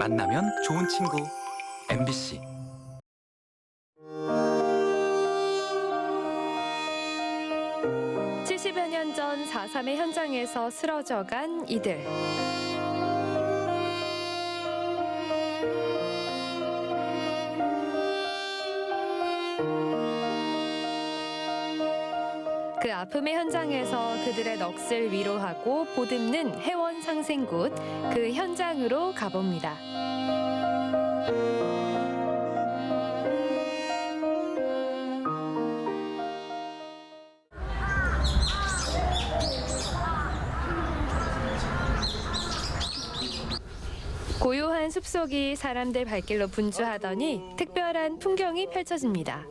만나면 좋은 친구 MBC. (70여 년) 전 4.3의 현장에서 쓰러져간 이들. 그 아픔의 현장에서 그들의 넋을 위로하고 보듬는 해원 상생굿, 그 현장으로 가봅니다. 고요한 숲속이 사람들 발길로 분주하더니 특별한 풍경이 펼쳐집니다.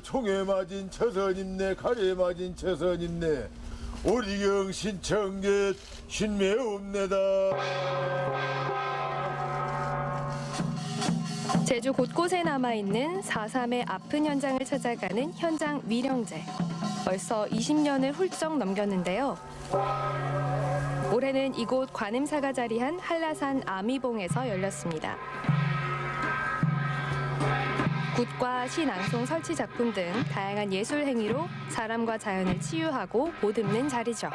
총에 맞은 처선 있네, 칼에 맞은 처선 있네. 오리경 신청객 신매옵니다. 제주 곳곳에 남아있는 4.3의 아픈 현장을 찾아가는 현장 위령제. 벌써 20년을 훌쩍 넘겼는데요. 올해는 이곳 관음사가 자리한 한라산 아미봉에서 열렸습니다. 굿과 시낭송 설치 작품 등 다양한 예술 행위로 사람과 자연을 치유하고 보듬는 자리죠.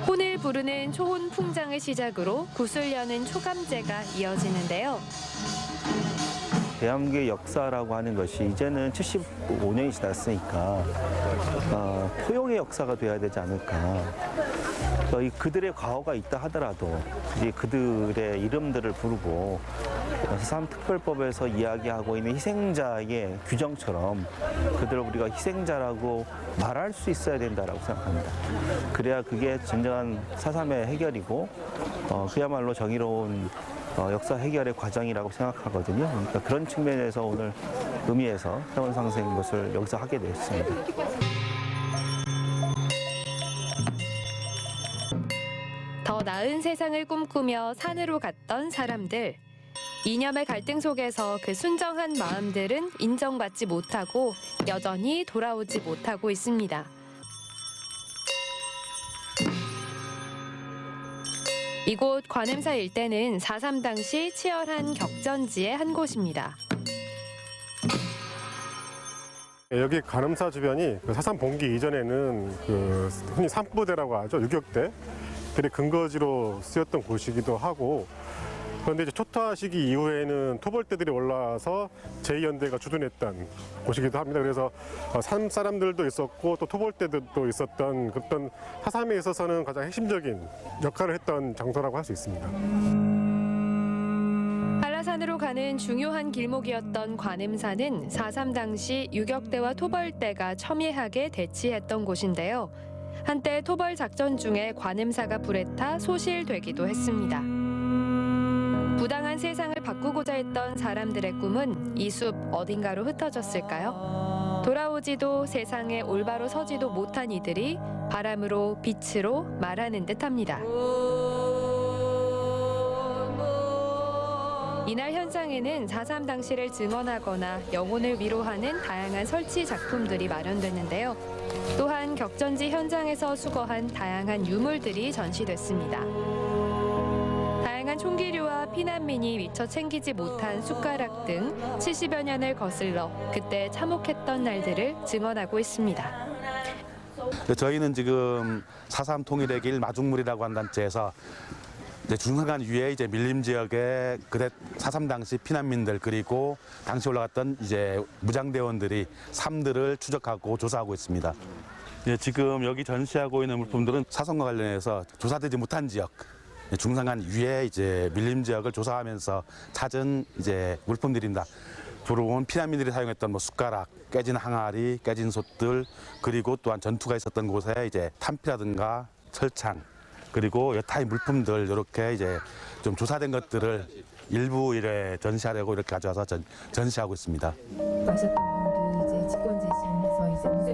혼을 부르는 초혼 풍장을 시작으로 굿을 여는 초감제가 이어지는데요. 대한민국의 역사라고 하는 것이 이제는 75년이 지났으니까 포용의 역사가 돼야 되지 않을까. 그들의 과거가 있다 하더라도 이제 그들의 이름들을 부르고 4.3 특별법에서 이야기하고 있는 희생자의 규정처럼 그들을 우리가 희생자라고 말할 수 있어야 된다고 생각합니다. 그래야 그게 진정한 4.3의 해결이고 그야말로 정의로운 역사 해결의 과정이라고 생각하거든요. 그러니까 그런 측면에서 오늘 의미에서 해원 상생 것을 여기서 하게 됐습니다. 더 나은 세상을 꿈꾸며 산으로 갔던 사람들. 이념의 갈등 속에서 그 순정한 마음들은 인정받지 못하고 여전히 돌아오지 못하고 있습니다. 이곳 관음사 일대는 4.3 당시 치열한 격전지의 한 곳입니다. 여기 관음사 주변이 4.3 봉기 이전에는 흔히 산부대라고 하죠. 유격대들의 근거지로 쓰였던 곳이기도 하고, 그런데 이제 초토화 시기 이후에는 토벌대들이 올라와서 제2연대가 주둔했던 곳이기도 합니다. 그래서 산 사람들도 있었고 또 토벌대들도 있었던 그런 4.3에 있어서는 가장 핵심적인 역할을 했던 장소라고 할 수 있습니다. 한라산으로 가는 중요한 길목이었던 관음사는 4.3 당시 유격대와 토벌대가 첨예하게 대치했던 곳인데요. 한때 토벌 작전 중에 관음사가 불에 타 소실되기도 했습니다. 부당한 세상을 바꾸고자 했던 사람들의 꿈은 이 숲 어딘가로 흩어졌을까요? 돌아오지도 세상에 올바로 서지도 못한 이들이 바람으로 빛으로 말하는 듯합니다. 이날 현장에는 4.3 당시를 증언하거나 영혼을 위로하는 다양한 설치 작품들이 마련됐는데요. 또한 격전지 현장에서 수거한 다양한 유물들이 전시됐습니다. 다양한 총기류와 피난민이 미처 챙기지 못한 숟가락 등 70여 년을 거슬러 그때 참혹했던 날들을 증언하고 있습니다. 저희는 지금 4.3 통일의 길 마중물이라고 한 단체에서 중산간 위에 밀림 지역의 그때 4.3 당시 피난민들 그리고 당시 올라갔던 무장대원들이 삶들을 추적하고 조사하고 있습니다. 지금 여기 전시하고 있는 물품들은 4.3과 관련해서 조사되지 못한 지역, 중산간 위에 밀림 지역을 조사하면서 찾은 물품들입니다. 주로 보면 피난민들이 사용했던 숟가락, 깨진 항아리, 깨진 솥들, 그리고 또한 전투가 있었던 곳에 탄피라든가 철창, 그리고 여타의 물품들 이렇게 좀 조사된 것들을 일부 전시하려고 이렇게 가져와서 전시하고 있습니다.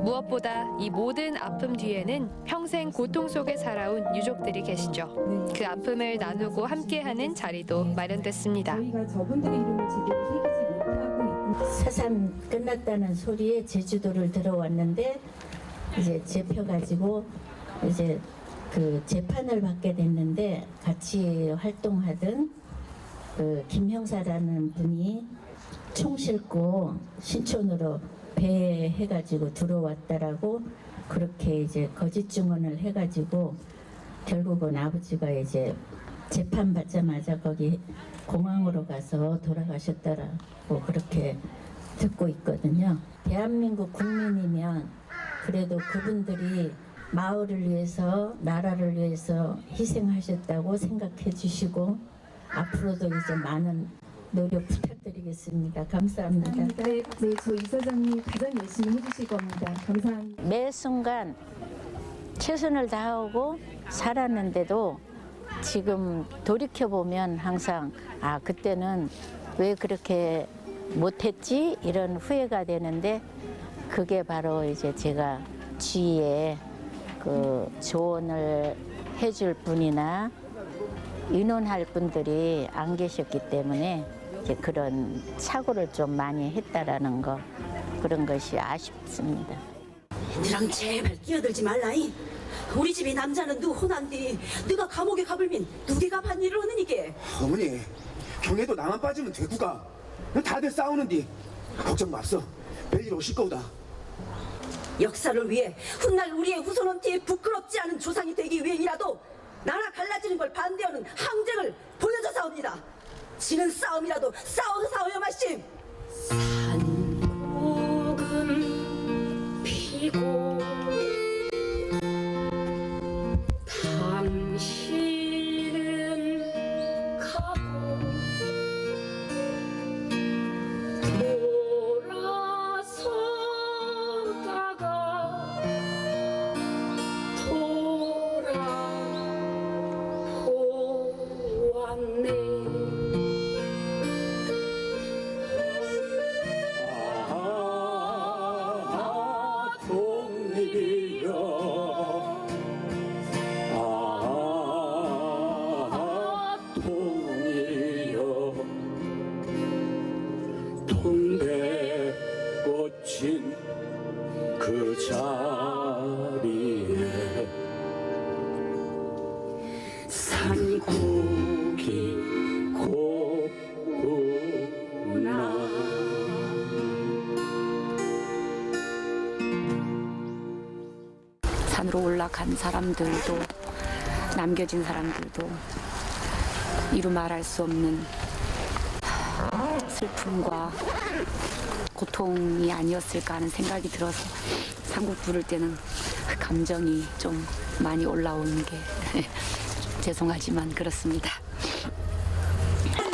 무엇보다 이 모든 아픔 뒤에는 평생 고통 속에 살아온 유족들이 계시죠. 그 아픔을 나누고 함께하는 자리도 마련됐습니다. 4.3 끝났다는 소리에 제주도를 들어왔는데 이제 잡혀가지고 이제 그 재판을 받게 됐는데 같이 활동하던 그 김 형사라는 분이 총 싣고 신촌으로 배에 해가지고 들어왔다라고 그렇게 이제 거짓 증언을 해가지고 결국은 아버지가 이제 재판 받자마자 거기 공항으로 가서 돌아가셨다라고 그렇게 듣고 있거든요. 대한민국 국민이면 그래도 그분들이 마을을 위해서 나라를 위해서 희생하셨다고 생각해 주시고 앞으로도 이제 많은 노력 부탁드리겠습니다. 감사합니다. 네, 저 이사장님 가장 열심히 해주실 겁니다. 감사합니다. 매 순간 최선을 다하고 살았는데도 지금 돌이켜보면 항상 아 그때는 왜 그렇게 못했지 이런 후회가 되는데 그게 바로 이제 제가 주위에 그 조언을 해줄 분이나 의논할 분들이 안 계셨기 때문에 이제 그런 사고를 좀 많이 했다라는 거 그런 것이 아쉽습니다. 너랑 제발 끼어들지 말라잉. 우리 집이 남자는 누 혼한디 너가 감옥에 가불면 누가 반일을 하는 이게. 어머니 경에도 나만 빠지면 되구가 다들 싸우는디 걱정 맙소. 별일 오실 거다. 역사를 위해 훗날 우리의 후손한테 부끄럽지 않은 조상이 되기 위해이라도 나라 갈라지는 걸 반대하는 항쟁을 보여줘 싸웁니다. 지는 싸움이라도 싸워요 마심. 산국은 피고 당신은 가고 돌아서다가 돌아보았네. 동백꽃인 그 자리에 산국이 곱구나. 산으로 올라간 사람들도 남겨진 사람들도 이루 말할 수 없는 슬픔과 고통이 아니었을까 하는 생각이 들어서 삼국 부를 때는 그 감정이 좀 많이 올라오는 게 죄송하지만 그렇습니다.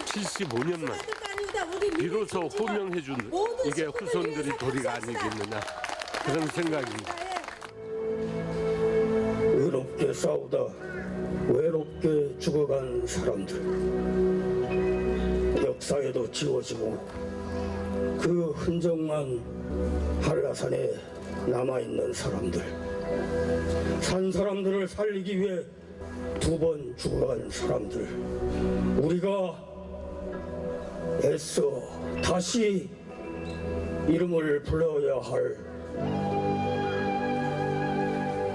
75년만 비로소 호명해준 이게 후손들이 도리가 아니겠느냐 그런 생각입니다. 외롭게 싸우다 외롭게 죽어간 사람들 역사에도 지워지고 그 흔적만 한라산에 남아있는 사람들 산 사람들을 살리기 위해 2번 죽어간 사람들 우리가 애써 다시 이름을 불러야 할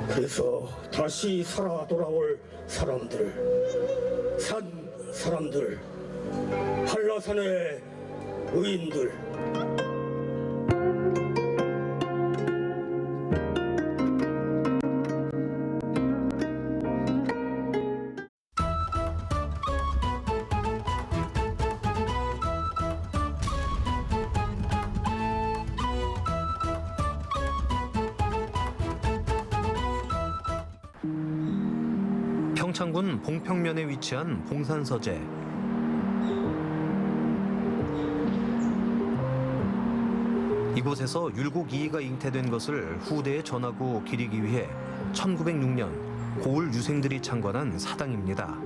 그래서 다시 살아 돌아올 사람들 산 사람들 한라산의 의인들 평창군 봉평면에 위치한 봉산서재. 이곳에서 율곡 2위가 잉태된 것을 후대에 전하고 기리기 위해 1906년 고을 유생들이 창건한 사당입니다.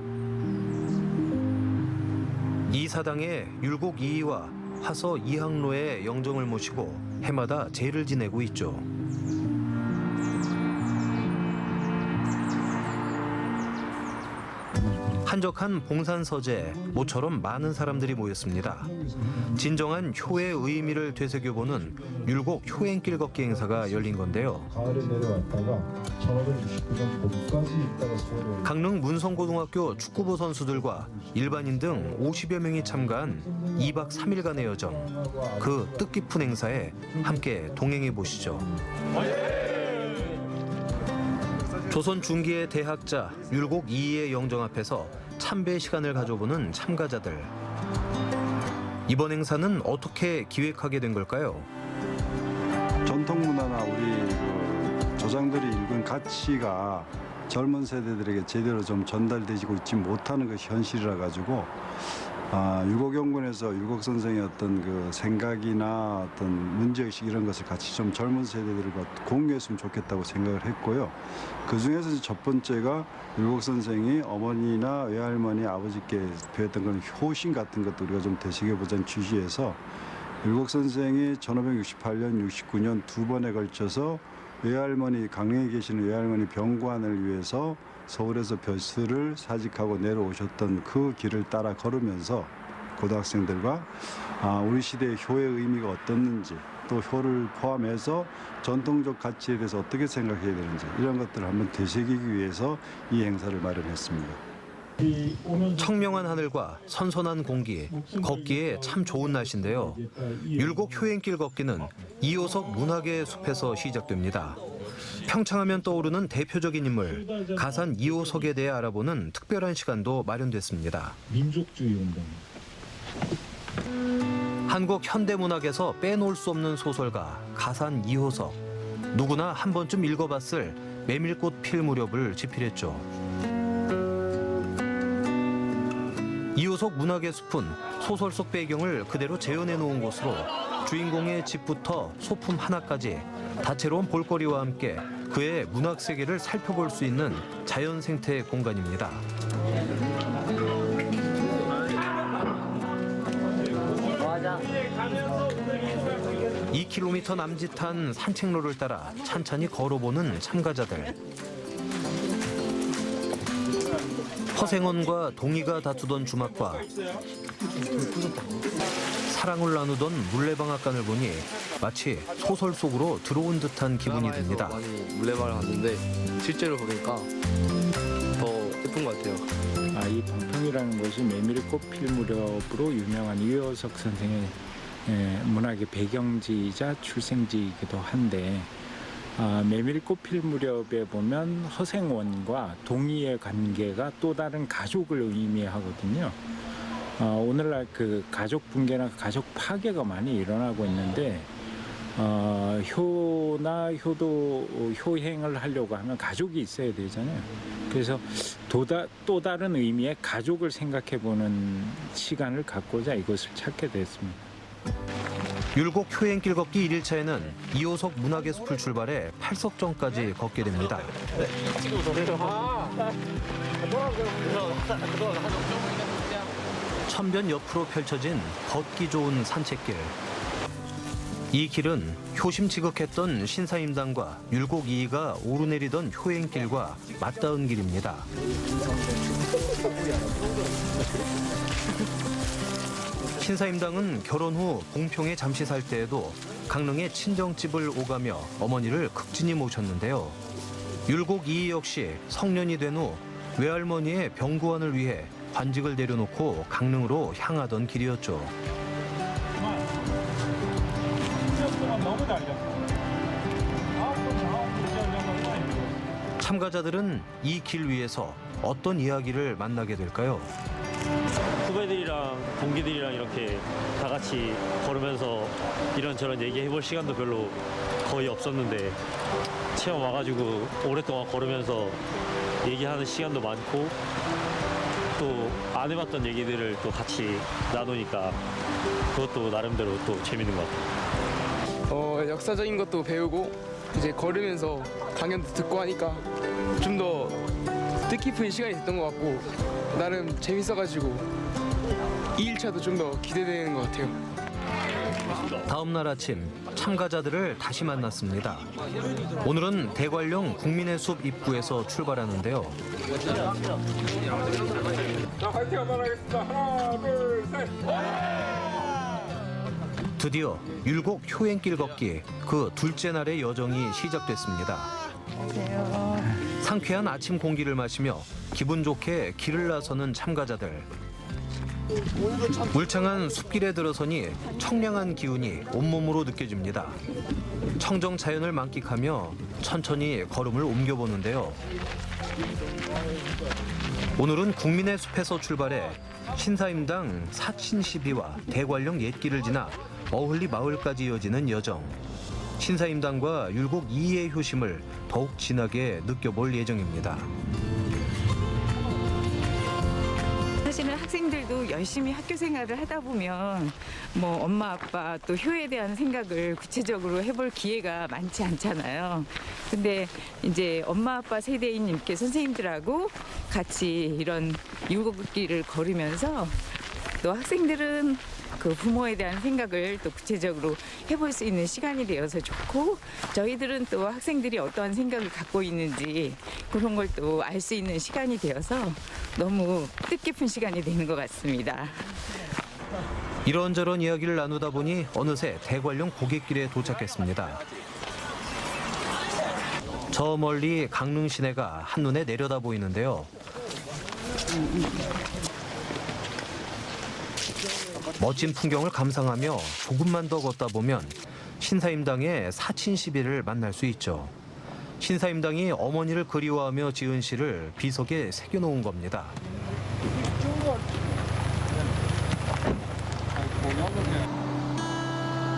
이 사당에 율곡 2위와 화서 이항로의 영정을 모시고 해마다 제를 지내고 있죠. 한적한 봉산 서재에 모처럼 많은 사람들이 모였습니다. 진정한 효의 의미를 되새겨보는 율곡 효행길 걷기 행사가 열린 건데요. 가을에 내려왔다가 1569년 봄까지 있다가 서울에 강릉 문성고등학교 축구부 선수들과 일반인 등 50여 명이 참가한 2박 3일간의 여정. 그 뜻깊은 행사에 함께 동행해 보시죠. 조선 중기의 대학자 율곡 이이의 영정 앞에서 참배 시간을 가져보는 참가자들. 이번 행사는 어떻게 기획하게 된 걸까요? 전통 문화나 우리 조상들이 읽은 가치가 젊은 세대들에게 제대로 좀 전달되고 있지 못하는 것이 현실이라 가지고 율곡연구원에서 율곡 선생의 어떤 그 생각이나 어떤 문제의식 이런 것을 같이 좀 젊은 세대들과 공유했으면 좋겠다고 생각을 했고요. 그 중에서 첫 번째가 율곡 선생이 어머니나 외할머니, 아버지께 배웠던 그런 효신 같은 것도 우리가 좀 되새겨보자는 취지에서 율곡 선생이 1568년, 69년 두 번에 걸쳐서 외할머니, 강릉에 계시는 외할머니 병관을 위해서 서울에서 벼슬을 사직하고 내려오셨던 그 길을 따라 걸으면서 고등학생들과 우리 시대의 효의 의미가 어떻는지 또 효를 포함해서 전통적 가치에 대해서 어떻게 생각해야 되는지 이런 것들을 한번 되새기기 위해서 이 행사를 마련했습니다. 청명한 하늘과 선선한 공기, 걷기에 참 좋은 날씨인데요. 율곡 효행길 걷기는 이호석 문학의 숲에서 시작됩니다. 평창하면 떠오르는 대표적인 인물, 가산 이호석에 대해 알아보는 특별한 시간도 마련됐습니다. 민족주의 운동. 한국 현대문학에서 빼놓을 수 없는 소설가 가산 이호석. 누구나 한 번쯤 읽어봤을 메밀꽃 필 무렵을 집필했죠. 이호석 문학의 숲은 소설 속 배경을 그대로 재현해 놓은 곳으로 주인공의 집부터 소품 하나까지 다채로운 볼거리와 함께 그의 문학 세계를 살펴볼 수 있는 자연 생태 공간입니다. 2km 남짓한 산책로를 따라 찬찬히 걸어보는 참가자들. 허생원과 동의가 다투던 주막과 사랑을 나누던 물레방앗간을 보니 마치 소설 속으로 들어온 듯한 기분이 듭니다. 물레방을 갔는데 실제로 보니까 더 예쁜 것 같아요. 이 방통이라는 것이 메밀꽃 필 무렵으로 유명한 이호석 선생의 문학의 배경지이자 출생지이기도 한데 메밀꽃 필 무렵에 보면 허생원과 동의의 관계가 또 다른 가족을 의미하거든요. 오늘날 그 가족 붕괴나 가족 파괴가 많이 일어나고 있는데 효나 효행을 하려고 하면 가족이 있어야 되잖아요. 그래서 또 다른 의미의 가족을 생각해보는 시간을 갖고자 이것을 찾게 됐습니다. 율곡 효행길 걷기 1일차에는 이호석 문학의 숲을 출발해 팔석정까지 걷게 됩니다. 천변 옆으로 펼쳐진 걷기 좋은 산책길. 이 길은 효심 지극했던 신사임당과 율곡 이이가 오르내리던 효행길과 맞닿은 길입니다. 신사임당은 결혼 후 봉평에 잠시 살 때에도 강릉의 친정집을 오가며 어머니를 극진히 모셨는데요. 율곡 이이 역시 성년이 된 후 외할머니의 병구안을 위해 관직을 내려놓고 강릉으로 향하던 길이었죠. 참가자들은 이 길 위에서 어떤 이야기를 만나게 될까요? 후배들이랑 동기들이랑 이렇게 다 같이 걸으면서 이런저런 얘기해볼 시간도 별로 거의 없었는데 체험 와가지고 오랫동안 걸으면서 얘기하는 시간도 많고 또 안 해봤던 얘기들을 또 같이 나누니까 그것도 나름대로 또 재밌는 것 같아요. 역사적인 것도 배우고 이제 걸으면서 강연도 듣고 하니까 좀 더 뜻깊은 시간이 됐던 것 같고 나름 재밌어가지고 2일차도 좀 더 기대되는 것 같아요. 다음 날 아침 참가자들을 다시 만났습니다. 오늘은 대관령 국민의 숲 입구에서 출발하는데요. 자, 화이팅 한번 하겠습니다. 하나, 둘, 셋. 드디어 율곡 효행길 걷기 그 둘째 날의 여정이 시작됐습니다. 상쾌한 아침 공기를 마시며 기분 좋게 길을 나서는 참가자들. 울창한 숲길에 들어서니 청량한 기운이 온몸으로 느껴집니다. 청정 자연을 만끽하며 천천히 걸음을 옮겨보는데요. 오늘은 국민의 숲에서 출발해 신사임당 사친시비와 대관령 옛길을 지나 어흘리 마을까지 이어지는 여정. 신사임당과 율곡 2의 효심을 더욱 진하게 느껴볼 예정입니다. 사실은 학생들도 열심히 학교 생활을 하다 보면 뭐 엄마 아빠 또 효에 대한 생각을 구체적으로 해볼 기회가 많지 않잖아요. 근데 이제 엄마 아빠 세대인 이렇게 선생님들하고 같이 이런 율곡길을 걸으면서 또 학생들은 그 부모에 대한 생각을 또 구체적으로 해볼 수 있는 시간이 되어서 좋고, 저희들은 또 학생들이 어떠한 생각을 갖고 있는지 그런 걸 또 알 수 있는 시간이 되어서 너무 뜻깊은 시간이 되는 것 같습니다. 이런저런 이야기를 나누다 보니 어느새 대관령 고갯길에 도착했습니다. 저 멀리 강릉 시내가 한눈에 내려다 보이는데요. 멋진 풍경을 감상하며 조금만 더 걷다 보면 신사임당의 사친시비를 만날 수 있죠. 신사임당이 어머니를 그리워하며 지은 시를 비석에 새겨놓은 겁니다.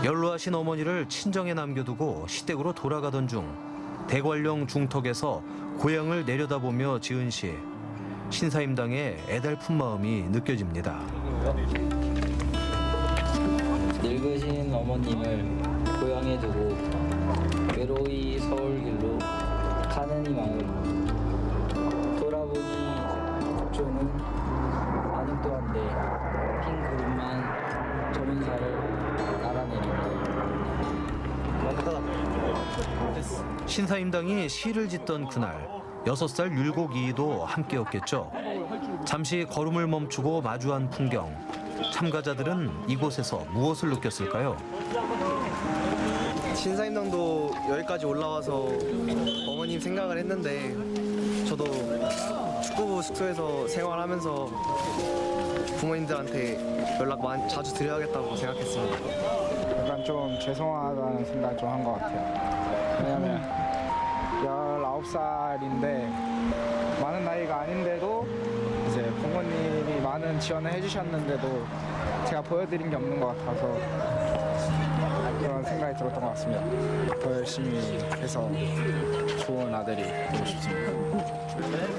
연로하신 어머니를 친정에 남겨두고 시댁으로 돌아가던 중 대관령 중턱에서 고향을 내려다보며 지은 시. 신사임당의 애달픈 마음이 느껴집니다. 늙으신 어머님을 고향에 두고 외로이 서울길로 가는 이 마음, 돌아보니 족조는 아직도 한데 흰 구름만 저문 살을 날아내린다. 신사임당이 시를 짓던 그날 6살 율곡 이이도 함께였겠죠. 잠시 걸음을 멈추고 마주한 풍경. 참가자들은 이곳에서 무엇을 느꼈을까요? 신사임당도 여기까지 올라와서 어머님 생각을 했는데, 저도 축구부 숙소에서 생활하면서 부모님들한테 연락 자주 드려야겠다고 생각했습니다. 약간 좀 죄송하다는 생각을 좀 한 것 같아요. 왜냐면 19살인데 많은 나이가 아닌데도 이제 부모님이 많은 지원을 해주셨는데도 제가 보여드린 게 없는 것 같아서 그런 생각이 들었던 것 같습니다. 더 열심히 해서 좋은 아들이 되고 싶습니다.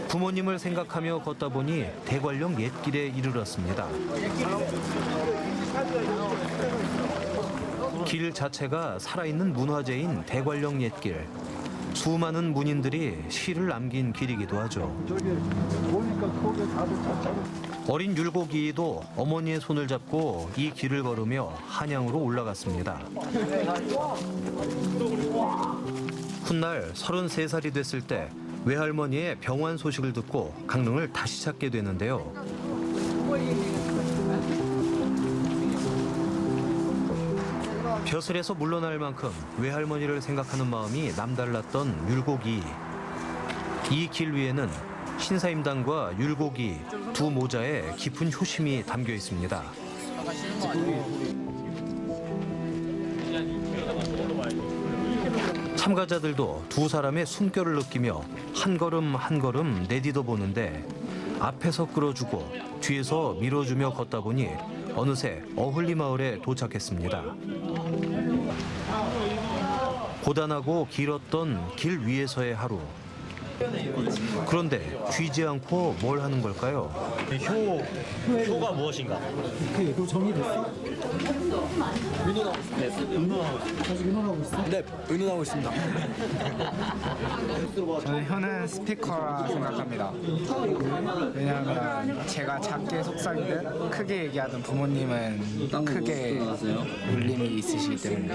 부모님을 생각하며 걷다 보니 대관령 옛길에 이르렀습니다. 길 자체가 살아있는 문화재인 대관령 옛길. 수많은 문인들이 시를 남긴 길이기도 하죠. 어린 율곡이도 어머니의 손을 잡고 이 길을 걸으며 한양으로 올라갔습니다. 훗날 33살이 됐을 때 외할머니의 병환 소식을 듣고 강릉을 다시 찾게 되는데요. 벼슬에서 물러날 만큼 외할머니를 생각하는 마음이 남달랐던 율곡이. 이 길 위에는 신사임당과 율곡이 두 모자에 깊은 효심이 담겨 있습니다. 참가자들도 두 사람의 숨결을 느끼며 한 걸음 한 걸음 내디뎌 보는데, 앞에서 끌어주고 뒤에서 밀어주며 걷다 보니 어느새 어흘리 마을에 도착했습니다. 고단하고 길었던 길 위에서의 하루. 그런데 쉬지 않고 뭘 하는 걸까요? 효가 무엇인가? 그거 정리됐어? 의논하고 있어? 네, 의논하고 있습니다. 저는 효는 스피커라 생각합니다. 왜냐하면 제가 작게 속삭이든 크게 얘기하든 부모님은 크게 울림이 있으시기 때문에.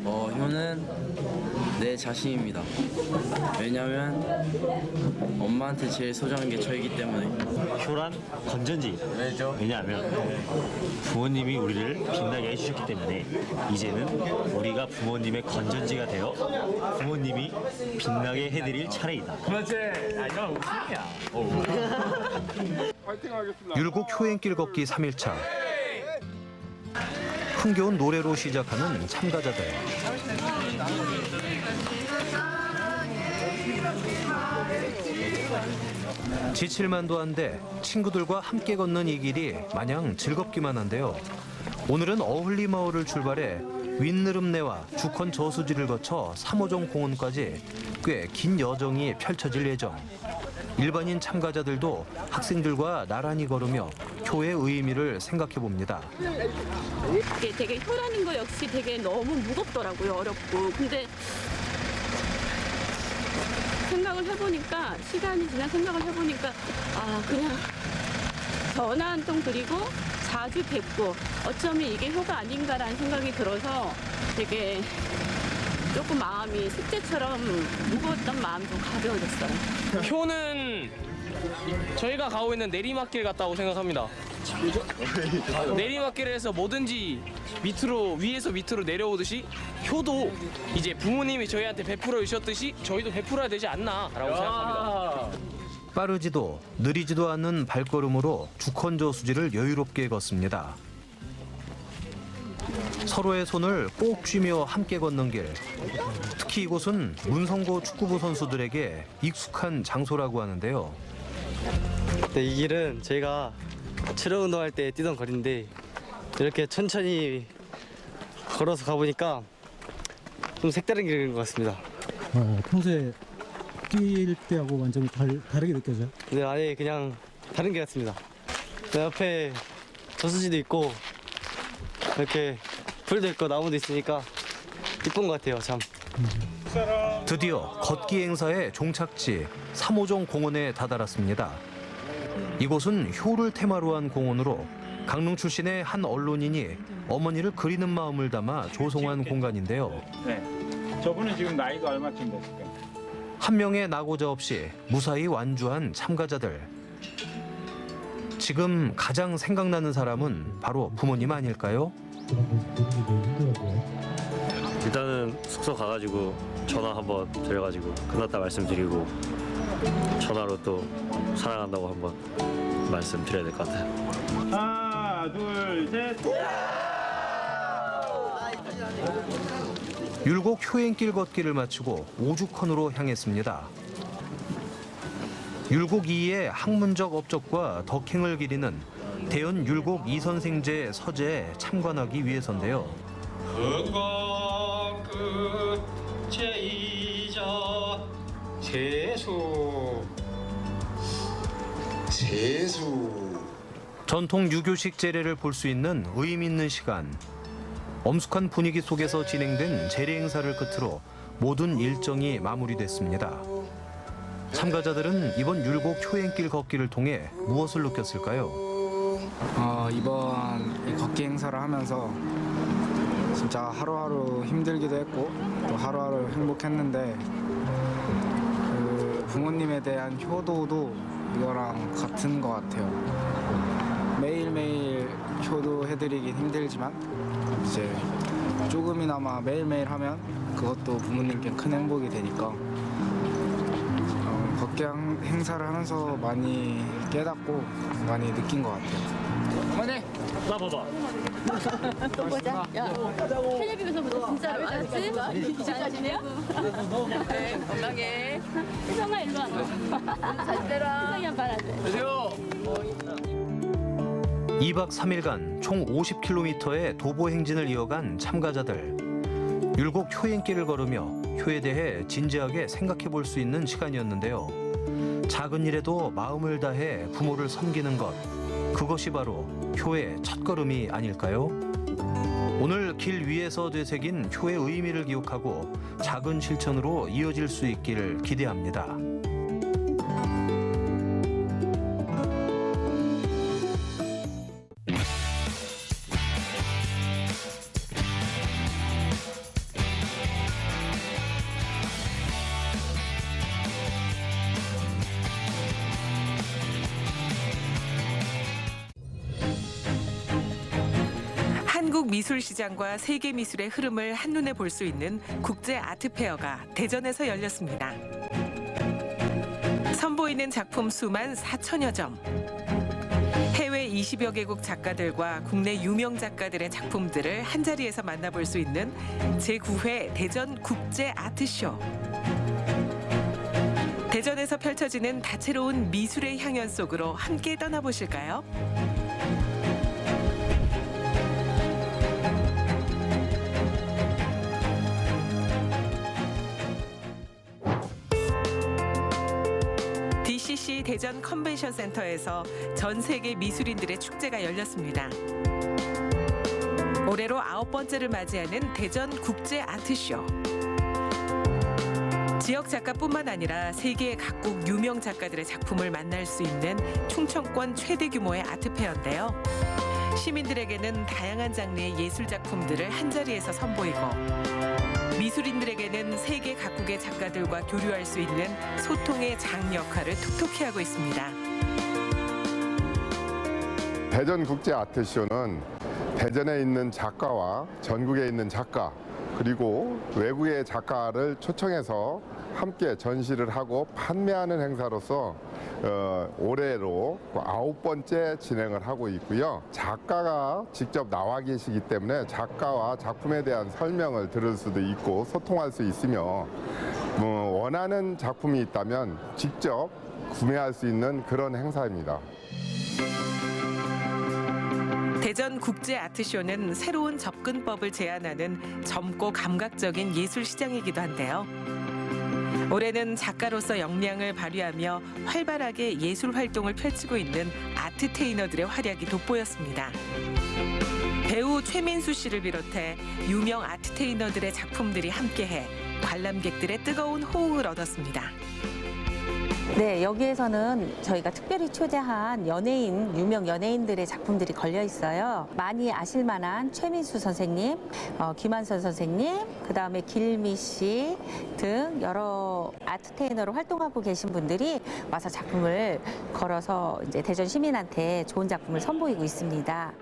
효는 내 자신입니다. 왜냐면 왜냐면 엄마한테 제일 소중한 게 저이기 때문에. 효란 건전지. 왜죠? 왜냐하면 부모님이 우리를 빛나게 해주셨기 때문에 이제는 우리가 부모님의 건전지가 되어 부모님이 빛나게 해드릴 차례이다. 그렇지. 야, 이건 웃음이야. 파이팅 하겠습니다. 율곡 효행길 걷기 3일차. 흥겨운 노래로 시작하는 참가자들. 지칠만도 한데 친구들과 함께 걷는 이 길이 마냥 즐겁기만 한데요. 오늘은 어흘리 마을을 출발해 윗느릅내와 주컨 저수지를 거쳐 3호정 공원까지 꽤 긴 여정이 펼쳐질 예정. 일반인 참가자들도 학생들과 나란히 걸으며 효의 의미를 생각해 봅니다. 되게 효라는 거 역시 되게 너무 무겁더라고요. 어렵고. 근데 생각을 해보니까, 시간이 지나 생각을 해보니까, 그냥 전화 한 통 드리고 자주 뵙고 어쩌면 이게 효가 아닌가라는 생각이 들어서 되게 조금 마음이 숙제처럼 무거웠던 마음이 좀 가벼워졌어요. 효는 저희가 가고 있는 내리막길 같다고 생각합니다. 내리막길에서 뭐든지 위에서 밑으로 내려오듯이 효도 이제 부모님이 저희한테 베풀어 주셨듯이 저희도 베풀어야 되지 않나라고 생각합니다. 빠르지도 느리지도 않는 발걸음으로 주컨 저수지를 여유롭게 걷습니다. 서로의 손을 꼭 쥐며 함께 걷는 길. 특히 이곳은 문성고 축구부 선수들에게 익숙한 장소라고 하는데요. 네, 이 길은 저희가 체력 운동할 때 뛰던 거리인데 이렇게 천천히 걸어서 가보니까 좀 색다른 길인 것 같습니다. 평소에 뛸 때하고 완전히 다르게 느껴져요? 네, 아예 그냥 다른 길 같습니다. 네, 옆에 저수지도 있고 이렇게 풀도 있고 나무도 있으니까 이쁜 것 같아요, 참. 드디어 걷기 행사의 종착지 3호정 공원에 다다랐습니다. 이곳은 효를 테마로 한 공원으로 강릉 출신의 한 언론인이 어머니를 그리는 마음을 담아 조성한 공간인데요. 네. 저분은 지금 나이가 얼마쯤 됐을까요? 한 명의 낙오자 없이 무사히 완주한 참가자들. 지금 가장 생각나는 사람은 바로 부모님 아닐까요? 일단은 숙소 가가지고 전화 한번 드려가지고 끝났다 말씀드리고 전화로 또 사랑한다고 한번 말씀드려야 될 것 같아요. 하나, 둘, 셋. 율곡 효행길 걷기를 마치고 오죽헌으로 향했습니다. 율곡 2의 학문적 업적과 덕행을 기리는 대연 율곡 이선생제 서재에 참관하기 위해서인데요. 흑광 끝제이자 세수 전통 유교식 제례를 볼 수 있는 의미 있는 시간. 엄숙한 분위기 속에서 진행된 제례 행사를 끝으로 모든 일정이 마무리됐습니다. 참가자들은 이번 율곡 효행길 걷기를 통해 무엇을 느꼈을까요? 이번 이 걷기 행사를 하면서 진짜 하루하루 힘들기도 했고 또 하루하루 행복했는데 그 부모님에 대한 효도도 이거랑 같은 것 같아요. 매일매일 효도해드리긴 힘들지만 이제 조금이나마 매일매일 하면 그것도 부모님께 큰 행복이 되니까 걷기 행사를 하면서 많이 깨닫고 많이 느낀 것 같아요. 어머니, 나 봐봐. 또 보자. 야, 텔레비전에서 진짜로 알았지? 진짜시네요? 네, 건강해. 혜성아, 일로 와. 잘 때라. 혜성이 한 번 하자. 안녕하세요. 2박 3일간 총 50km의 도보 행진을 이어간 참가자들. 율곡 효행길을 걸으며 효에 대해 진지하게 생각해 볼 수 있는 시간이었는데요. 작은 일에도 마음을 다해 부모를 섬기는 것. 그것이 바로 효의 첫걸음이 아닐까요? 오늘 길 위에서 되새긴 효의 의미를 기억하고 작은 실천으로 이어질 수 있기를 기대합니다. 미술시장과 세계 미술의 흐름을 한눈에 볼 수 있는 국제 아트페어가 대전에서 열렸습니다. 선보이는 작품 수만 4천여 점. 해외 20여 개국 작가들과 국내 유명 작가들의 작품들을 한자리에서 만나볼 수 있는 제9회 대전 국제 아트쇼. 대전에서 펼쳐지는 다채로운 미술의 향연 속으로 함께 떠나보실까요? DCC 대전 컨벤션 센터에서 전 세계 미술인들의 축제가 열렸습니다. 올해로 9번째를 맞이하는 대전 국제 아트쇼. 지역 작가뿐만 아니라 세계 각국 유명 작가들의 작품을 만날 수 있는 충청권 최대 규모의 아트페어인데요. 시민들에게는 다양한 장르의 예술 작품들을 한자리에서 선보이고 미술인들에게는 세계 각국의 작가들과 교류할 수 있는 소통의 장 역할을 톡톡히 하고 있습니다. 대전 국제 아트쇼는 대전에 있는 작가와 전국에 있는 작가 그리고 외국의 작가를 초청해서 함께 전시를 하고 판매하는 행사로서 올해로 9번째 진행을 하고 있고요. 작가가 직접 나와 계시기 때문에 작가와 작품에 대한 설명을 들을 수도 있고 소통할 수 있으며 원하는 작품이 있다면 직접 구매할 수 있는 그런 행사입니다. 대전 국제 아트쇼는 새로운 접근법을 제안하는 젊고 감각적인 예술 시장이기도 한데요. 올해는 작가로서 역량을 발휘하며 활발하게 예술 활동을 펼치고 있는 아트테이너들의 활약이 돋보였습니다. 배우 최민수 씨를 비롯해 유명 아트테이너들의 작품들이 함께해 관람객들의 뜨거운 호응을 얻었습니다. 네, 여기에서는 저희가 특별히 초대한 유명 연예인들의 작품들이 걸려 있어요. 많이 아실 만한 최민수 선생님, 김한선 선생님, 그다음에 길미 씨 등 여러 아트테이너로 활동하고 계신 분들이 와서 작품을 걸어서 이제 대전 시민한테 좋은 작품을 선보이고 있습니다.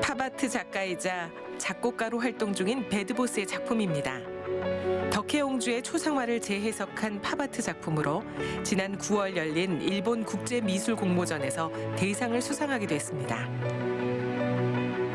팝아트 작가이자 작곡가로 활동 중인 배드보스의 작품입니다. 덕혜옹주의 초상화를 재해석한 팝아트 작품으로 지난 9월 열린 일본 국제미술공모전에서 대상을 수상하기도 했습니다.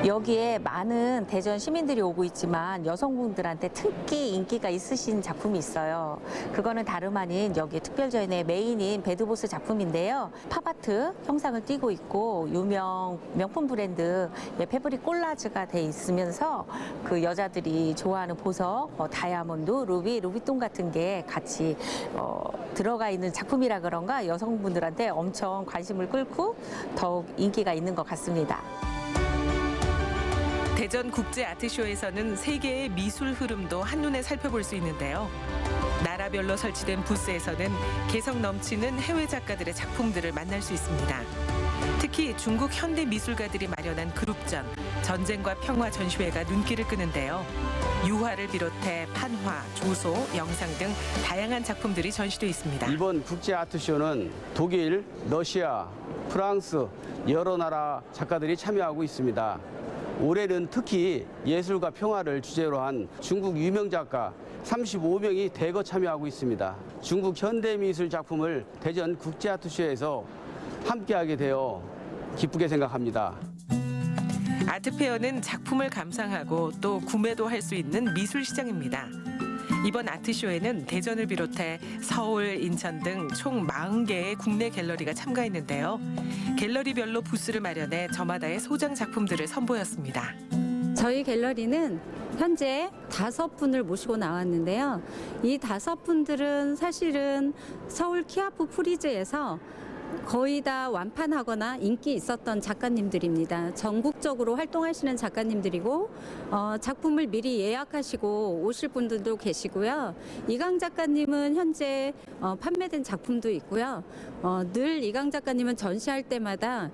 여기에 많은 대전 시민들이 오고 있지만 여성분들한테 특히 인기가 있으신 작품이 있어요. 그거는 다름 아닌 여기 특별전의 메인인 배드보스 작품인데요. 팝아트 형상을 띠고 있고 유명 명품 브랜드 패브릭 콜라주가 돼 있으면서 그 여자들이 좋아하는 보석, 다이아몬드, 루비똥 같은 게 같이 들어가 있는 작품이라 그런가 여성분들한테 엄청 관심을 끌고 더욱 인기가 있는 것 같습니다. 대전 국제 아트쇼에서는 세계의 미술 흐름도 한눈에 살펴볼 수 있는데요. 나라별로 설치된 부스에서는 개성 넘치는 해외 작가들의 작품들을 만날 수 있습니다. 특히 중국 현대 미술가들이 마련한 그룹전, 전쟁과 평화 전시회가 눈길을 끄는데요. 유화를 비롯해 판화, 조소, 영상 등 다양한 작품들이 전시돼 있습니다. 이번 국제 아트쇼는 독일, 러시아, 프랑스 여러 나라 작가들이 참여하고 있습니다. 올해는 특히 예술과 평화를 주제로 한 중국 유명 작가 35명이 대거 참여하고 있습니다. 중국 현대미술 작품을 대전 국제아트쇼에서 함께하게 되어 기쁘게 생각합니다. 아트페어는 작품을 감상하고 또 구매도 할 수 있는 미술 시장입니다. 이번 아트쇼에는 대전을 비롯해 서울, 인천 등 총 40개의 국내 갤러리가 참가했는데요. 갤러리별로 부스를 마련해 저마다의 소장 작품들을 선보였습니다. 저희 갤러리는 현재 5분을 모시고 나왔는데요. 이 5분들은 사실은 서울 키아프 프리즈에서 거의 다 완판하거나 인기 있었던 작가님들입니다. 전국적으로 활동하시는 작가님들이고 작품을 미리 예약하시고 오실 분들도 계시고요. 이강 작가님은 현재 판매된 작품도 있고요. 늘 이강 작가님은 전시할 때마다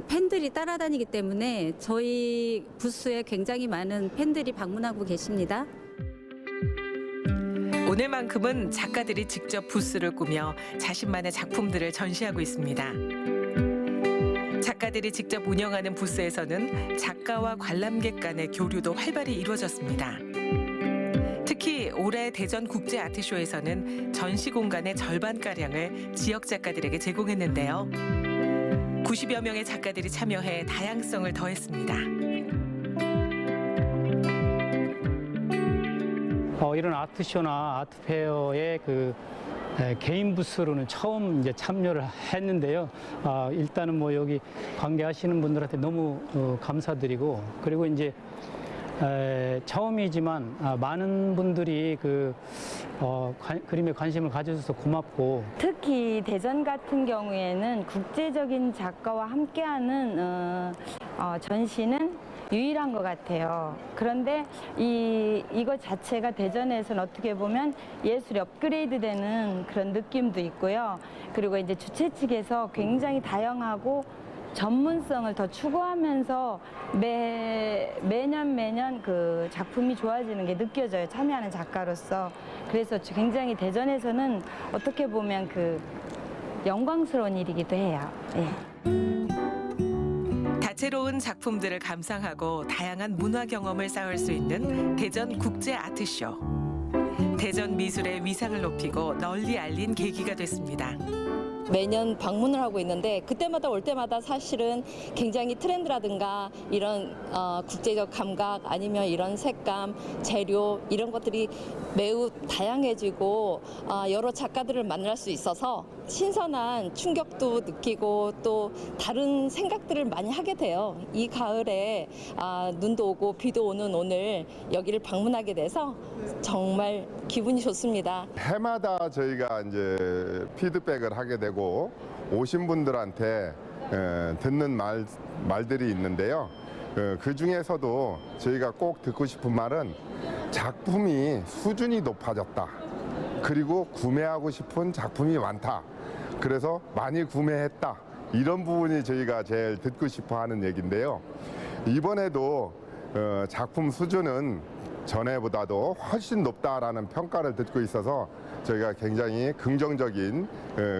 팬들이 따라다니기 때문에 저희 부스에 굉장히 많은 팬들이 방문하고 계십니다. 오늘만큼은 작가들이 직접 부스를 꾸며 자신만의 작품들을 전시하고 있습니다. 작가들이 직접 운영하는 부스에서는 작가와 관람객 간의 교류도 활발히 이루어졌습니다. 특히 올해 대전 국제 아트쇼에서는 전시 공간의 절반가량을 지역 작가들에게 제공했는데요. 90여 명의 작가들이 참여해 다양성을 더했습니다. 이런 아트쇼나 아트페어에 개인 부스로는 처음 이제 참여를 했는데요. 일단은 뭐 여기 관계하시는 분들한테 너무 감사드리고, 그리고 이제 처음이지만 많은 분들이 그림에 관심을 가져줘서 고맙고, 특히 대전 같은 경우에는 국제적인 작가와 함께하는 전시는 유일한 것 같아요. 그런데 이것 자체가 대전에서는 어떻게 보면 예술이 업그레이드되는 그런 느낌도 있고요. 그리고 이제 주최 측에서 굉장히 다양하고 전문성을 더 추구하면서 매년 그 작품이 좋아지는 게 느껴져요. 참여하는 작가로서. 그래서 굉장히 대전에서는 어떻게 보면 영광스러운 일이기도 해요. 예. 다채로운 작품들을 감상하고 다양한 문화 경험을 쌓을 수 있는 대전 국제 아트쇼. 대전 미술의 위상을 높이고 널리 알린 계기가 됐습니다. 매년 방문을 하고 있는데 그때마다 올 때마다 사실은 굉장히 트렌드라든가 이런 국제적 감각 아니면 이런 색감, 재료 이런 것들이 매우 다양해지고 여러 작가들을 만날 수 있어서 신선한 충격도 느끼고 또 다른 생각들을 많이 하게 돼요. 이 가을에 눈도 오고 비도 오는 오늘 여기를 방문하게 돼서 정말 기분이 좋습니다. 해마다 저희가 이제 피드백을 하게 되고 오신 분들한테 듣는 말들이 있는데요. 그 중에서도 저희가 꼭 듣고 싶은 말은 작품이 수준이 높아졌다. 그리고 구매하고 싶은 작품이 많다. 그래서 많이 구매했다. 이런 부분이 저희가 제일 듣고 싶어 하는 얘기인데요. 이번에도 작품 수준은 전에보다도 훨씬 높다라는 평가를 듣고 있어서 저희가 굉장히 긍정적인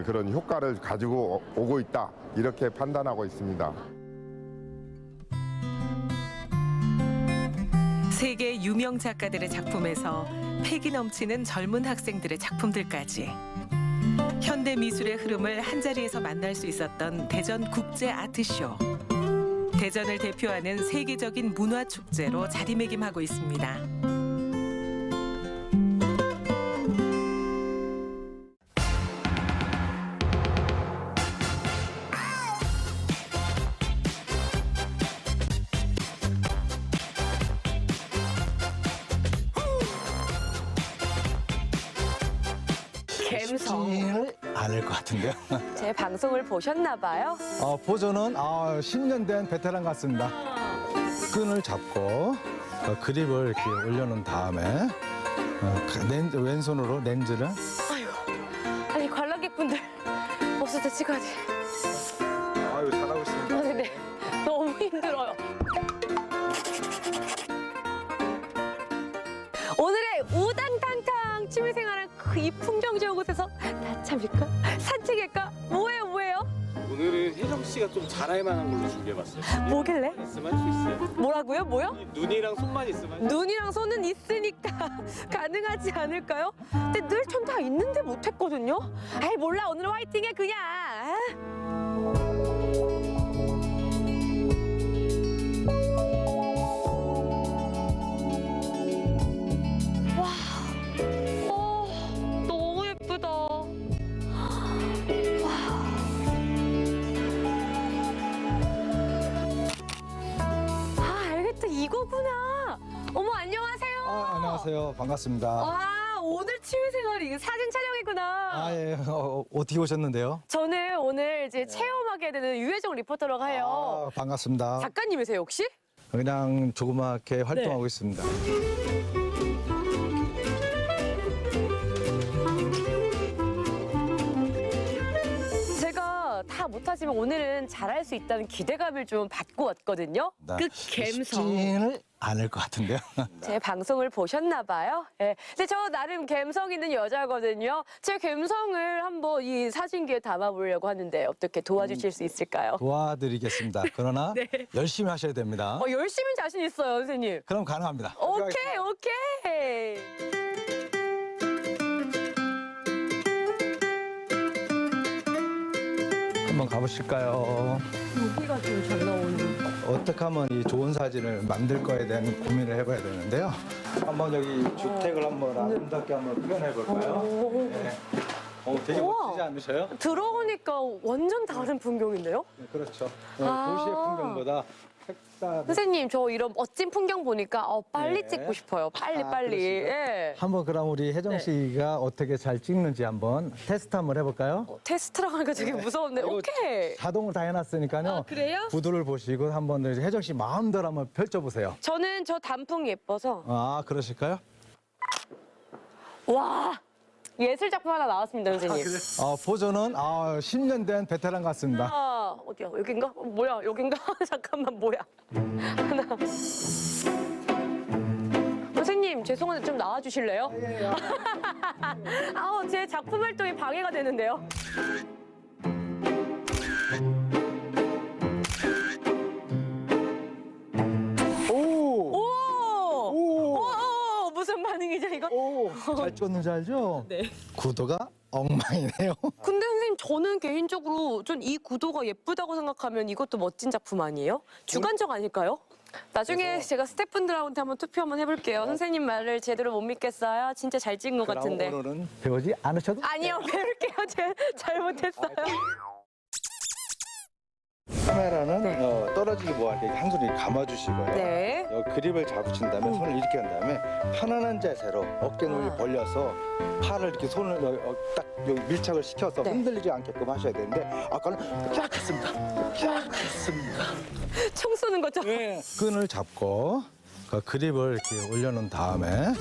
그런 효과를 가지고 오고 있다. 이렇게 판단하고 있습니다. 세계 유명 작가들의 작품에서 패기 넘치는 젊은 학생들의 작품들까지 현대 미술의 흐름을 한자리에서 만날 수 있었던 대전 국제 아트쇼. 대전을 대표하는 세계적인 문화 축제로 자리매김하고 있습니다. 쉽지는 않을 것 같은데요. 제 방송을 보셨나 봐요. 보조는 10년 된 베테랑 같습니다. 끈을 잡고 그립을 이렇게 올려놓은 다음에 왼손으로 렌즈를. 아니 관람객분들 벌써 대치까지. 아유 잘하고 있습니다. 네, 너무 힘들어요. 오늘의 우당탕탕 취미생활은 이 풍경적인 곳에서 낮잠일까? 산책일까? 뭐예요? 오늘은 혜정 씨가 좀 잘할 만한 걸로 준비해봤어요. 뭐길래? 있으면 할 수 있어요. 뭐라고요? 뭐요? 눈이랑 손만 있으면. 눈이랑 손은 있으니까 가능하지 않을까요? 근데 늘 전 다 있는데 못했거든요. 아이 몰라, 오늘 화이팅해 그냥. 너무 예쁘다. 알겠다, 이거구나. 어머, 안녕하세요. 안녕하세요. 반갑습니다. 와, 오늘 취미생활이 사진 촬영이구나. 예. 어떻게 오셨는데요? 저는 오늘 이제 체험하게 되는 유혜정 리포터라고 해요. 반갑습니다. 작가님이세요, 혹시? 그냥 조그맣게 활동하고 있습니다. 제가 다 못하지만 오늘은 잘할 수 있다는 기대감을 좀 받고 왔거든요. 그 감성. 쉽지는 않을 것 같은데요. 제 방송을 보셨나 봐요. 예. 근데 저 나름 감성 있는 여자거든요. 제 감성을 한번 이 사진기에 담아보려고 하는데 어떻게 도와주실 수 있을까요? 도와드리겠습니다. 그러나 네. 열심히 하셔야 됩니다. 열심히 자신 있어요, 선생님. 그럼 가능합니다. 오케이, 오케이. 한번 가보실까요? 여기가 좀 잘 나오는. 어떻게 하면 이 좋은 사진을 만들 거에 대한 고민을 해봐야 되는데요. 한번 여기 주택을 한번 아름답게 한번 표현해 볼까요? 네. 되게 멋지지 않으셔요? 들어오니까 완전 다른 풍경인데요? 네, 그렇죠. 아. 도시의 풍경보다 색다른. 선생님, 저 이런 멋진 풍경 보니까 빨리 네. 찍고 싶어요. 빨리. 그러시죠? 예. 한번 그럼 우리 혜정 씨가 어떻게 잘 찍는지 한번 테스트 한번 해볼까요? 테스트라고 하니까 되게 무서운데. 오케이. 자동으로 다 해놨으니까요. 그래요? 구두를 보시고 한번 혜정 씨 마음대로 한번 펼쳐보세요. 저는 저 단풍이 예뻐서. 아, 그러실까요? 와, 예술 작품 하나 나왔습니다, 선생님. 포즈는 10년 된 베테랑 같습니다. 어디야? 여긴가? 뭐야? 여긴가? 잠깐만, 뭐야? 하나. 선생님, 죄송한데 좀 나와주실래요? 제 작품 활동에 방해가 되는데요. 오! 무슨 반응이죠, 이거? 잘 찍었는지 알죠? 네. 구도가 엉망이네요. 근데 선생님, 저는 개인적으로 좀 이 구도가 예쁘다고 생각하면 이것도 멋진 작품 아니에요? 주관적 아닐까요? 나중에 제가 스태프분들한테 한번 투표 한번 해볼게요. 선생님 말을 제대로 못 믿겠어요. 진짜 잘 찍은 것 같은데. 오늘은 배우지 않으셔도 아니요, 배울게요. 제가 잘못했어요. 카메라는 떨어지기 뭐할 때 한 손을 감아주시고요. 네. 여기 그립을 잡으신 다음에 손을 이렇게 한 다음에 편안한 자세로 어깨를 벌려서 팔을 이렇게 손을 딱 여기 밀착을 시켜서 흔들리지 않게끔 하셔야 되는데 아까는 쫙 했습니다. 쫙 했습니다. 총 쏘는 거죠? 네. 끈을 잡고 그 그립을 이렇게 올려놓은 다음에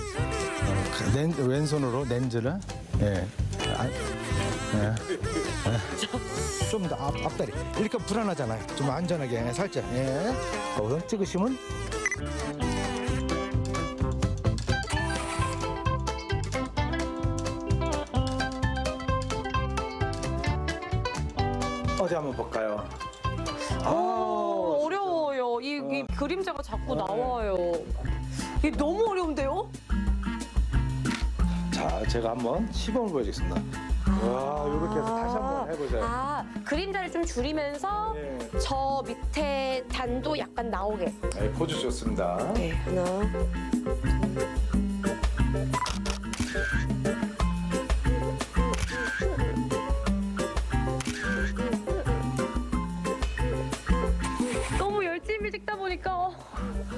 왼손으로 렌즈를 좀 더 앞다리 이렇게 불안하잖아요. 좀 안전하게 살짝 우선 찍으시면 어디 한번 볼까요? 어려워요. 이 그림자가 자꾸 나와요. 이게 너무 어려운데요? 자, 제가 한번 시범을 보여주겠습니다. 와, 이렇게 해서 다시 한번 해보세요. 그림자를 좀 줄이면서 저 밑에 단도 약간 나오게. 네, 포즈 좋습니다. 네, 하나. 너무 열심히 찍다 보니까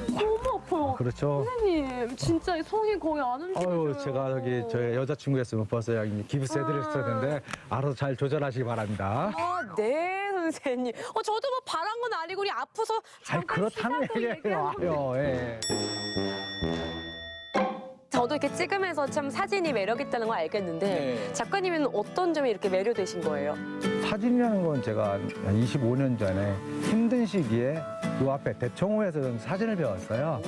너무 아파요. 그렇죠. 선생님, 진짜 손이 거의 안 움직여요. 제가 여기 저희 여자친구였으면 벌써 여기 기부스 해드렸었는데 알아서 잘 조절하시기 바랍니다. 네, 선생님. 저도 뭐 바란 건 아니고 우리 아파서 잠깐 그렇다는 얘기예요. 와요. 저도 이렇게 찍으면서 참 사진이 매력 있다는 걸 알겠는데 작가님은 어떤 점이 이렇게 매료되신 거예요? 사진이라는 건 제가 25년 전에 힘든 시기에 요 앞에 대청호에서 좀 사진을 배웠어요.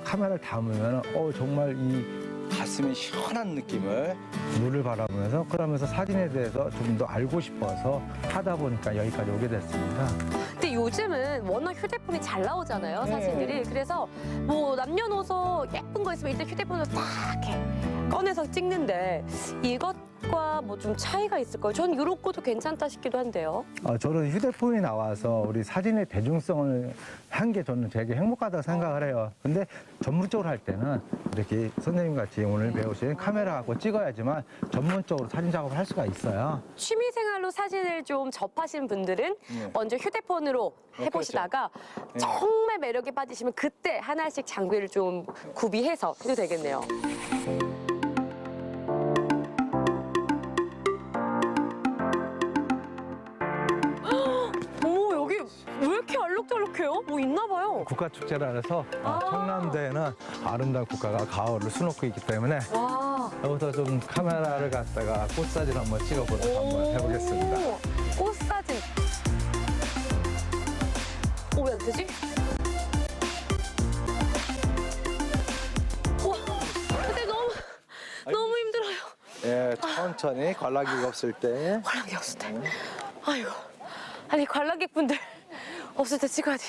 카메라를 담으면 정말 이 가슴이 시원한 느낌을 물을 바라보면서 그러면서 사진에 대해서 좀 더 알고 싶어서 하다 보니까 여기까지 오게 됐습니다. 근데 요즘은 워낙 휴대폰이 잘 나오잖아요, 사진들이. 그래서 뭐 남녀노소 예쁜 거 있으면 일단 휴대폰으로 딱 이렇게 꺼내서 찍는데 이것과 뭐 좀 차이가 있을까요? 전 이런 것도 괜찮다 싶기도 한데요. 저는 휴대폰이 나와서 우리 사진의 대중성을 한 게 저는 되게 행복하다고 생각을 해요. 근데 전문적으로 할 때는 이렇게 선생님 같이 오늘 배우신 카메라 갖고 찍어야지만 전문적으로 사진 작업을 할 수가 있어요. 취미생활로 사진을 좀 접하신 분들은 먼저 휴대폰으로 해보시다가 정말 매력에 빠지시면 그때 하나씩 장비를 좀 구비해서 해도 되겠네요. 어머, 여기 왜 이렇게 알록달록해요? 뭐 있나 봐요. 국가축제라 해서 청남대에는 아름다운 국가가 가을을 수놓고 있기 때문에 여기서 좀 카메라를 갖다가 꽃사진 한번 찍어보도록 한번 해보겠습니다. 꽃사진. 왜 안 되지? 너무 힘들어요. 예, 천천히 관람객 없을 때. 관람객 없을 때. 아이고. 아니 관람객분들 없을 때 찍어야지.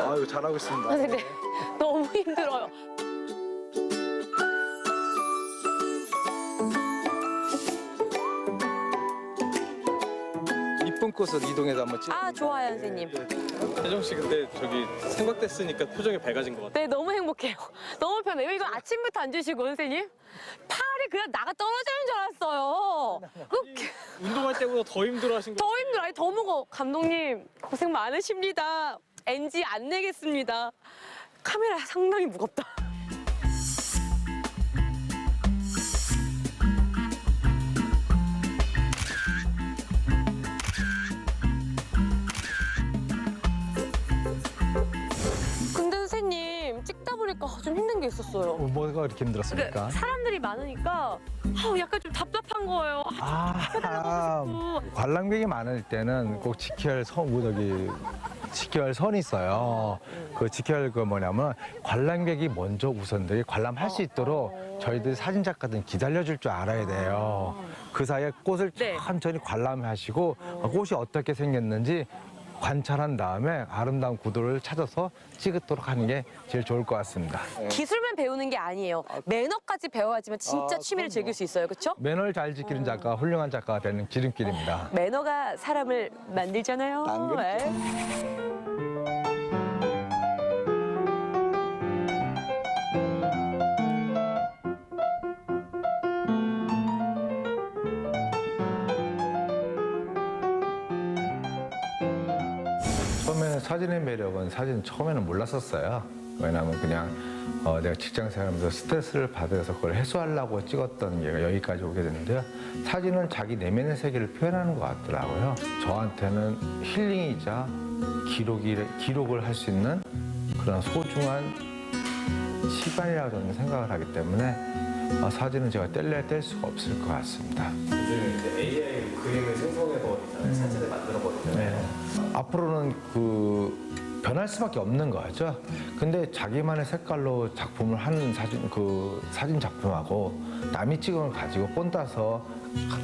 아유, 잘하고 있습니다. 아, 근데 너무 힘들어요. 이쁜 꽃을 이동해서 한번 찍어. 아 좋아요 선생님. 혜정 씨 근데 저기 생각됐으니까 표정이 밝아진 것 같아요. 네 너무 행복해요. 너무 편해요. 이거 아침부터 안 주시고 선생님. 팔이 그냥 나가 떨어지는 줄 알았어요. 운동할 때보다 더 힘들어하신 거. 더 힘들어. 아니 더 무거워. 감독님 고생 많으십니다. NG 안 내겠습니다. 카메라 상당히 무겁다. 근데 선생님 찍다 보니까 좀 힘든 게 있었어요. 뭐가 그렇게 힘들었습니까? 그러니까 사람들이 많으니까 약간 좀 답답한 거예요. 관람객이 많을 때는 꼭 지켜야 할 선이 있어요. 그 지켜야 할 거 뭐냐면 관람객이 먼저 우선들이 관람할 수 있도록 저희들 사진 작가들은 기다려줄 줄 알아야 돼요. 그 사이에 꽃을 천천히 관람하시고 꽃이 어떻게 생겼는지 관찰한 다음에 아름다운 구도를 찾아서 찍도록 하는 게 제일 좋을 것 같습니다. 기술만 배우는 게 아니에요. 매너까지 배워야지만 진짜 취미를 즐길 수 있어요. 그렇죠? 매너를 잘 지키는 작가가 훌륭한 작가가 되는 지름길입니다. 매너가 사람을 만들잖아요. 안 그렇죠? 네. 처음에는 사진의 매력은 사진 처음에는 몰랐었어요. 왜냐하면 그냥 내가 직장 생활하면서 스트레스를 받아서 그걸 해소하려고 찍었던 게 여기까지 오게 됐는데요. 사진은 자기 내면의 세계를 표현하는 것 같더라고요. 저한테는 힐링이자 기록을 할 수 있는 그런 소중한 시간이라고 저는 생각을 하기 때문에 사진은 제가 뗄 수가 없을 것 같습니다. 요즘 이제 AI 그림을 생성해버리잖아요. 사진을 만들어버리잖아요. 앞으로는 변할 수밖에 없는 거죠. 근데 자기만의 색깔로 작품을 하는 사진 작품하고 남이 찍은 걸 가지고 본따서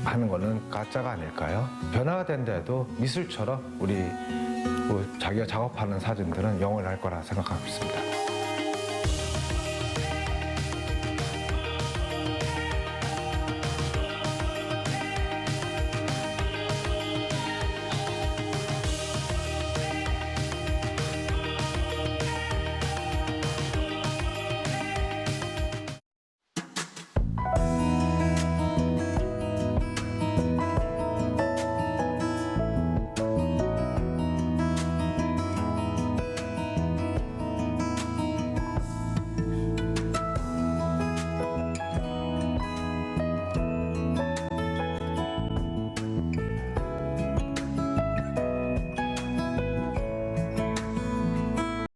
하는 거는 가짜가 아닐까요? 변화가 된데도 미술처럼 우리 자기가 작업하는 사진들은 영원할 거라 생각하고 있습니다.